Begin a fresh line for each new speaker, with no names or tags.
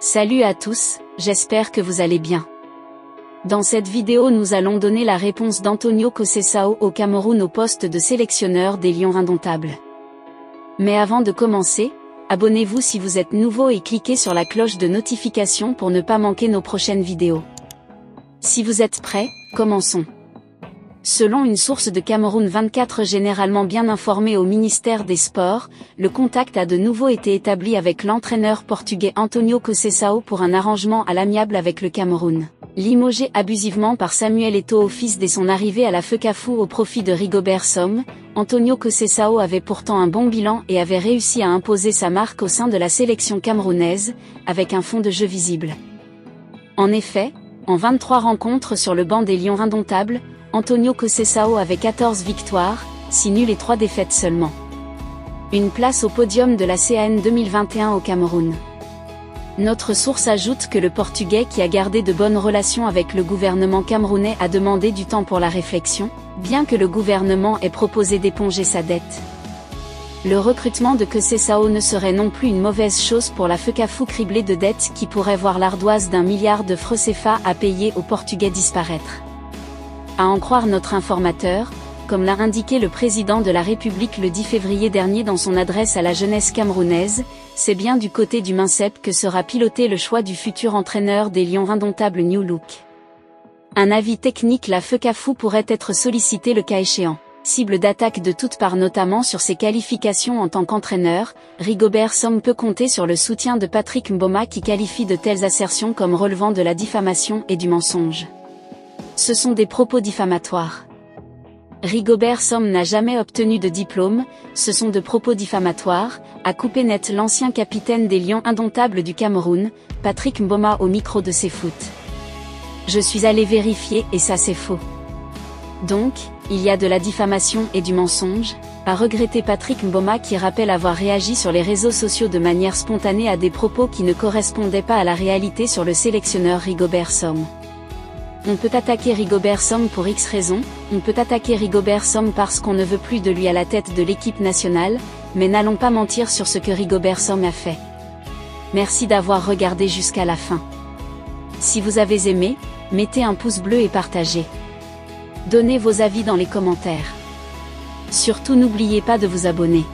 Salut à tous, j'espère que vous allez bien. Dans cette vidéo nous allons donner la réponse d'Antonio Conceição au Cameroun au poste de sélectionneur des Lions indomptables. Mais avant de commencer, abonnez-vous si vous êtes nouveau et cliquez sur la cloche de notification pour ne pas manquer nos prochaines vidéos. Si vous êtes prêts, commençons. Selon une source de Cameroun 24 généralement bien informée au ministère des Sports, le contact a de nouveau été établi avec l'entraîneur portugais Antonio Conceição pour un arrangement à l'amiable avec le Cameroun. Limogé abusivement par Samuel Eto'o fils dès son arrivée à la FECAFOOT au profit de Rigobert Song, Antonio Conceição avait pourtant un bon bilan et avait réussi à imposer sa marque au sein de la sélection camerounaise, avec un fond de jeu visible. En effet, en 23 rencontres sur le banc des Lions indomptables, Antonio Conceição avait 14 victoires, 6 nuls et 3 défaites seulement. Une place au podium de la CAN 2021 au Cameroun. Notre source ajoute que le Portugais qui a gardé de bonnes relations avec le gouvernement camerounais a demandé du temps pour la réflexion, bien que le gouvernement ait proposé d'éponger sa dette. Le recrutement de Conceição ne serait non plus une mauvaise chose pour la FECAFOOT criblée de dettes qui pourrait voir l'ardoise d'1 milliard de francs CFA à payer aux Portugais disparaître. À en croire notre informateur, comme l'a indiqué le président de la République le 10 février dernier dans son adresse à la jeunesse camerounaise, c'est bien du côté du MINSEP que sera piloté le choix du futur entraîneur des Lions indomptables New Look. Un avis technique la FECAFOOT pourrait être sollicité le cas échéant. Cible d'attaque de toutes parts notamment sur ses qualifications en tant qu'entraîneur, Rigobert Song peut compter sur le soutien de Patrick Mboma qui qualifie de telles assertions comme relevant de la diffamation et du mensonge. Ce sont des propos diffamatoires. Rigobert Song n'a jamais obtenu de diplôme, ce sont de propos diffamatoires, a coupé net l'ancien capitaine des Lions indomptables du Cameroun, Patrick Mboma au micro de CFoot. Je suis allé vérifier et ça c'est faux. Donc, il y a de la diffamation et du mensonge, a regretté Patrick Mboma qui rappelle avoir réagi sur les réseaux sociaux de manière spontanée à des propos qui ne correspondaient pas à la réalité sur le sélectionneur Rigobert Song. On peut attaquer Rigobert Song pour X raisons, on peut attaquer Rigobert Song parce qu'on ne veut plus de lui à la tête de l'équipe nationale, mais n'allons pas mentir sur ce que Rigobert Song a fait. Merci d'avoir regardé jusqu'à la fin. Si vous avez aimé, mettez un pouce bleu et partagez. Donnez vos avis dans les commentaires. Surtout n'oubliez pas de vous abonner.